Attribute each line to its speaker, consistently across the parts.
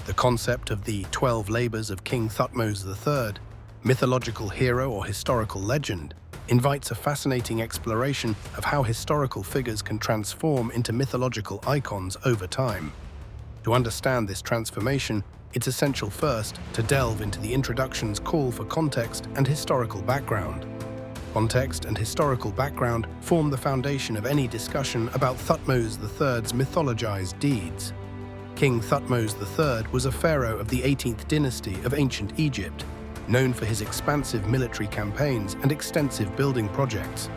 Speaker 1: The concept of the 12 labors of King Thutmose III, mythological hero or historical legend, invites a fascinating exploration of how historical figures can transform into mythological icons over time. To understand this transformation, it's essential first to delve into the introduction's call for context and historical background. Context and historical background form the foundation of any discussion about Thutmose III's mythologized deeds. King Thutmose III was a pharaoh of the 18th dynasty of ancient Egypt, known for his expansive military campaigns and extensive building projects.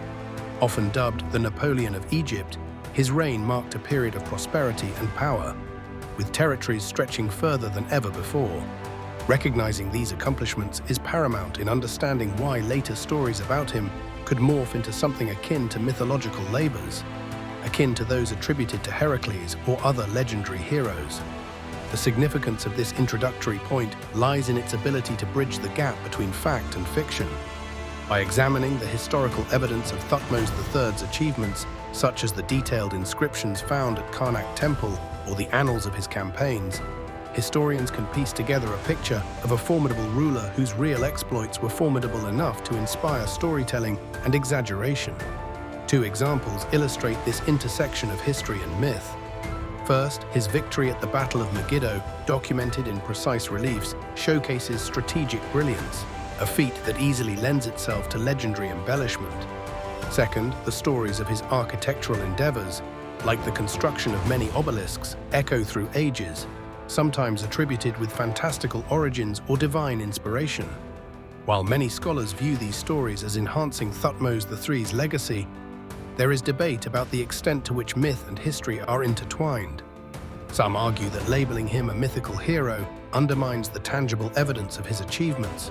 Speaker 1: Often dubbed the Napoleon of Egypt, his reign marked a period of prosperity and power, with territories stretching further than ever before. Recognizing these accomplishments is paramount in understanding why later stories about him could morph into something akin to mythological labors, akin to those attributed to Heracles or other legendary heroes. The significance of this introductory point lies in its ability to bridge the gap between fact and fiction. By examining the historical evidence of Thutmose III's achievements, such as the detailed inscriptions found at Karnak Temple or the annals of his campaigns, historians can piece together a picture of a formidable ruler whose real exploits were formidable enough to inspire storytelling and exaggeration. Two examples illustrate this intersection of history and myth. First, his victory at the Battle of Megiddo, documented in precise reliefs, showcases strategic brilliance, a feat that easily lends itself to legendary embellishment. Second, the stories of his architectural endeavors, like the construction of many obelisks, echo through ages, sometimes attributed with fantastical origins or divine inspiration. While many scholars view these stories as enhancing Thutmose III's legacy, there is debate about the extent to which myth and history are intertwined. Some argue that labeling him a mythical hero undermines the tangible evidence of his achievements,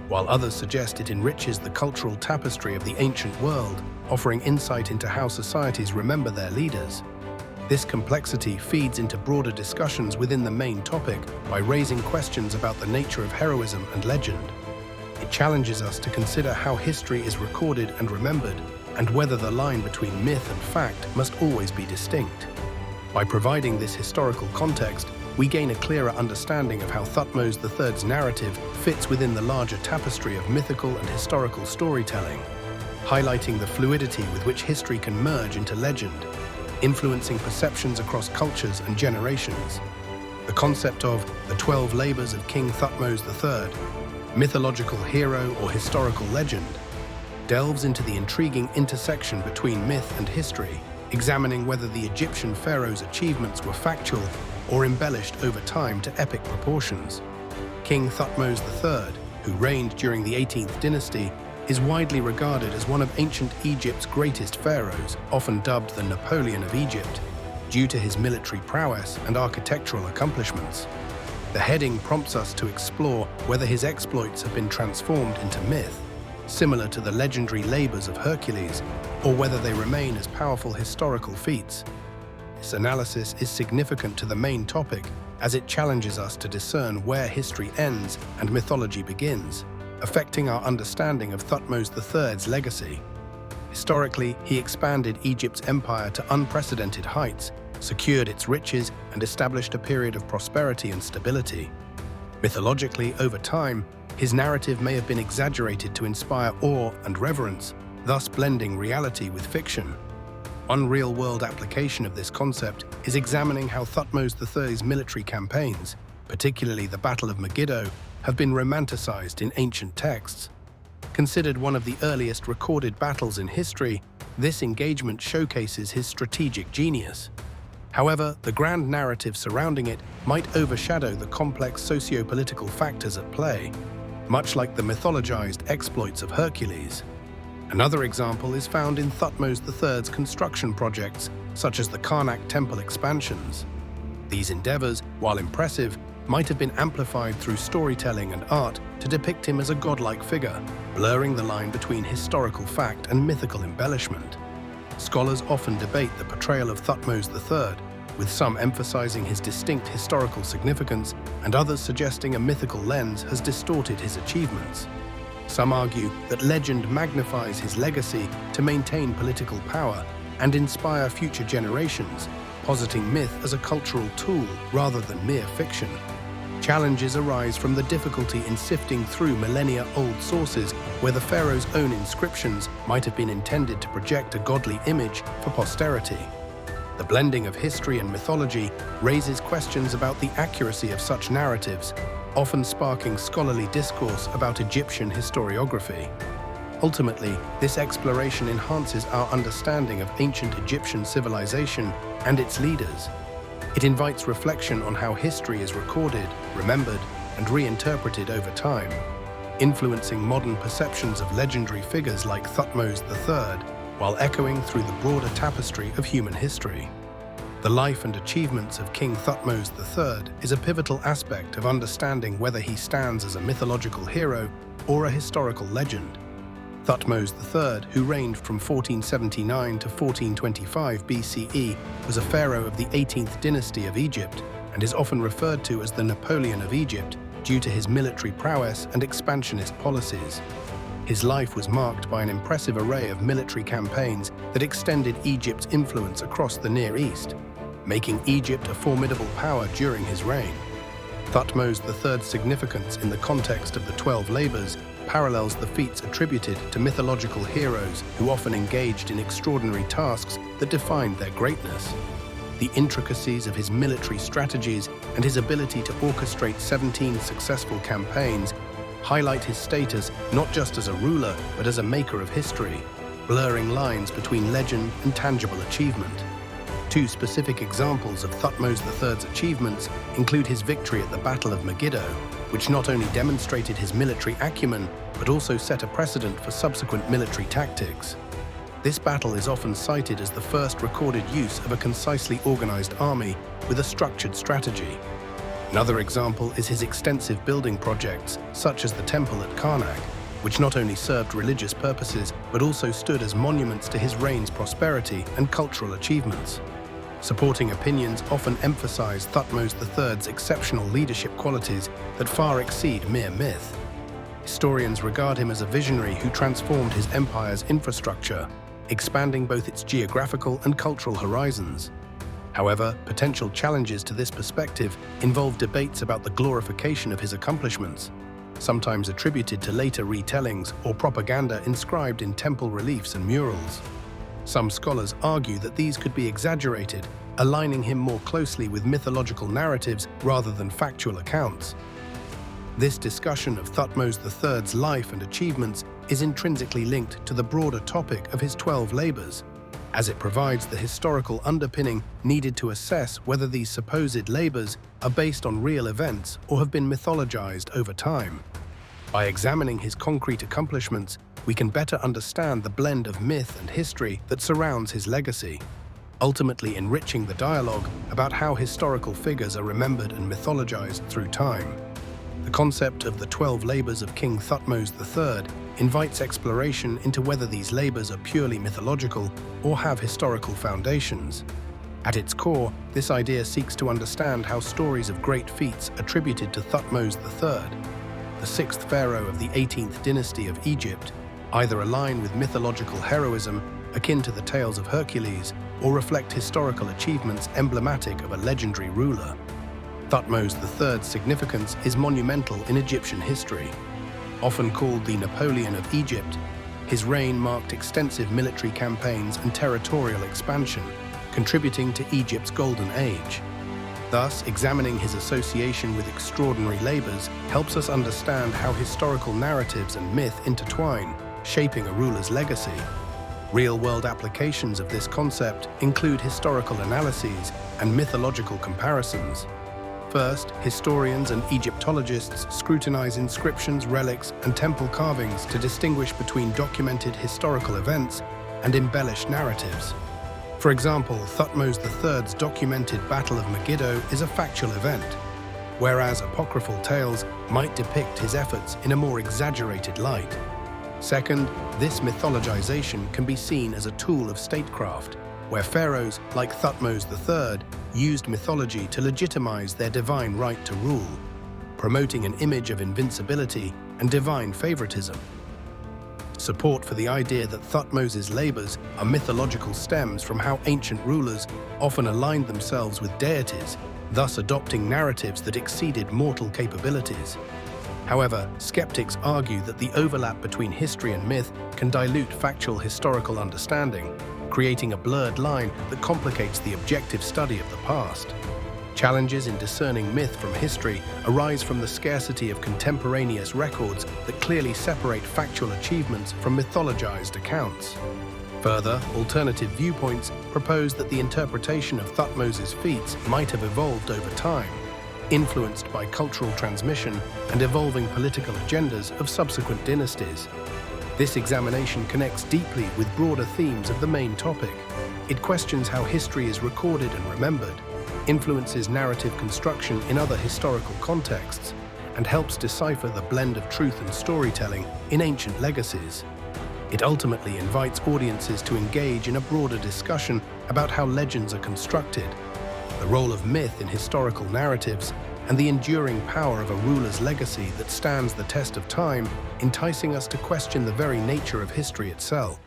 Speaker 1: while others suggest it enriches the cultural tapestry of the ancient world, offering insight into how societies remember their leaders. This complexity feeds into broader discussions within the main topic by raising questions about the nature of heroism and legend. It challenges us to consider how history is recorded and remembered, and whether the line between myth and fact must always be distinct. By providing this historical context, we gain a clearer understanding of how Thutmose III's narrative fits within the larger tapestry of mythical and historical storytelling, highlighting the fluidity with which history can merge into legend, influencing perceptions across cultures and generations. The concept of the 12 labors of King Thutmose III, mythological hero or historical legend, delves into the intriguing intersection between myth and history, examining whether the Egyptian pharaoh's achievements were factual or embellished over time to epic proportions. King Thutmose III, who reigned during the 18th dynasty, is widely regarded as one of ancient Egypt's greatest pharaohs, often dubbed the Napoleon of Egypt, due to his military prowess and architectural accomplishments. The heading prompts us to explore whether his exploits have been transformed into myth, similar to the legendary labors of Hercules, or whether they remain as powerful historical feats. This analysis is significant to the main topic, as it challenges us to discern where history ends and mythology begins, affecting our understanding of Thutmose III's legacy. Historically, he expanded Egypt's empire to unprecedented heights, secured its riches, and established a period of prosperity and stability. Mythologically, over time, his narrative may have been exaggerated to inspire awe and reverence, thus blending reality with fiction. One real-world application of this concept is examining how Thutmose III's military campaigns, particularly the Battle of Megiddo, have been romanticized in ancient texts. Considered one of the earliest recorded battles in history, this engagement showcases his strategic genius. However, the grand narrative surrounding it might overshadow the complex socio-political factors at play, much like the mythologized exploits of Hercules. Another example is found in Thutmose III's construction projects, such as the Karnak Temple expansions. These endeavors, while impressive, might have been amplified through storytelling and art to depict him as a godlike figure, blurring the line between historical fact and mythical embellishment. Scholars often debate the portrayal of Thutmose III, with some emphasizing his distinct historical significance and others suggesting a mythical lens has distorted his achievements. Some argue that legend magnifies his legacy to maintain political power and inspire future generations, positing myth as a cultural tool rather than mere fiction. Challenges arise from the difficulty in sifting through millennia-old sources where the pharaoh's own inscriptions might have been intended to project a godly image for posterity. The blending of history and mythology raises questions about the accuracy of such narratives, often sparking scholarly discourse about Egyptian historiography. Ultimately, this exploration enhances our understanding of ancient Egyptian civilization and its leaders. It invites reflection on how history is recorded, remembered, and reinterpreted over time, influencing modern perceptions of legendary figures like Thutmose III, while echoing through the broader tapestry of human history. The life and achievements of King Thutmose III is a pivotal aspect of understanding whether he stands as a mythological hero or a historical legend. Thutmose III, who reigned from 1479 to 1425 BCE, was a pharaoh of the 18th dynasty of Egypt and is often referred to as the Napoleon of Egypt due to his military prowess and expansionist policies. His life was marked by an impressive array of military campaigns that extended Egypt's influence across the Near East, making Egypt a formidable power during his reign. Thutmose III's significance in the context of the 12 Labors parallels the feats attributed to mythological heroes who often engaged in extraordinary tasks that defined their greatness. The intricacies of his military strategies and his ability to orchestrate 17 successful campaigns highlight his status not just as a ruler, but as a maker of history, blurring lines between legend and tangible achievement. Two specific examples of Thutmose III's achievements include his victory at the Battle of Megiddo, which not only demonstrated his military acumen, but also set a precedent for subsequent military tactics. This battle is often cited as the first recorded use of a concisely organized army with a structured strategy. Another example is his extensive building projects, such as the temple at Karnak, which not only served religious purposes, but also stood as monuments to his reign's prosperity and cultural achievements. Supporting opinions often emphasize Thutmose III's exceptional leadership qualities that far exceed mere myth. Historians regard him as a visionary who transformed his empire's infrastructure, expanding both its geographical and cultural horizons. However, potential challenges to this perspective involve debates about the glorification of his accomplishments, sometimes attributed to later retellings or propaganda inscribed in temple reliefs and murals. Some scholars argue that these could be exaggerated, aligning him more closely with mythological narratives rather than factual accounts. This discussion of Thutmose III's life and achievements is intrinsically linked to the broader topic of his 12 labors, as it provides the historical underpinning needed to assess whether these supposed labors are based on real events or have been mythologized over time. By examining his concrete accomplishments, we can better understand the blend of myth and history that surrounds his legacy, ultimately enriching the dialogue about how historical figures are remembered and mythologized through time. The concept of the 12 labors of King Thutmose III invites exploration into whether these labors are purely mythological or have historical foundations. At its core, this idea seeks to understand how stories of great feats attributed to Thutmose III, the sixth pharaoh of the 18th dynasty of Egypt, either align with mythological heroism akin to the tales of Hercules or reflect historical achievements emblematic of a legendary ruler. Thutmose III's significance is monumental in Egyptian history. Often called the Napoleon of Egypt, his reign marked extensive military campaigns and territorial expansion, contributing to Egypt's golden age. Thus, examining his association with extraordinary labors helps us understand how historical narratives and myth intertwine, shaping a ruler's legacy. Real-world applications of this concept include historical analyses and mythological comparisons. First, historians and Egyptologists scrutinize inscriptions, relics, and temple carvings to distinguish between documented historical events and embellished narratives. For example, Thutmose III's documented Battle of Megiddo is a factual event, whereas apocryphal tales might depict his efforts in a more exaggerated light. Second, this mythologization can be seen as a tool of statecraft, where pharaohs like Thutmose III used mythology to legitimize their divine right to rule, promoting an image of invincibility and divine favoritism. Support for the idea that Thutmose's labors are mythological stems from how ancient rulers often aligned themselves with deities, thus adopting narratives that exceeded mortal capabilities. However, skeptics argue that the overlap between history and myth can dilute factual historical understanding, creating a blurred line that complicates the objective study of the past. Challenges in discerning myth from history arise from the scarcity of contemporaneous records that clearly separate factual achievements from mythologized accounts. Further, alternative viewpoints propose that the interpretation of Thutmose's feats might have evolved over time, influenced by cultural transmission and evolving political agendas of subsequent dynasties. This examination connects deeply with broader themes of the main topic. It questions how history is recorded and remembered, influences narrative construction in other historical contexts, and helps decipher the blend of truth and storytelling in ancient legacies. It ultimately invites audiences to engage in a broader discussion about how legends are constructed, the role of myth in historical narratives, and the enduring power of a ruler's legacy that stands the test of time, enticing us to question the very nature of history itself.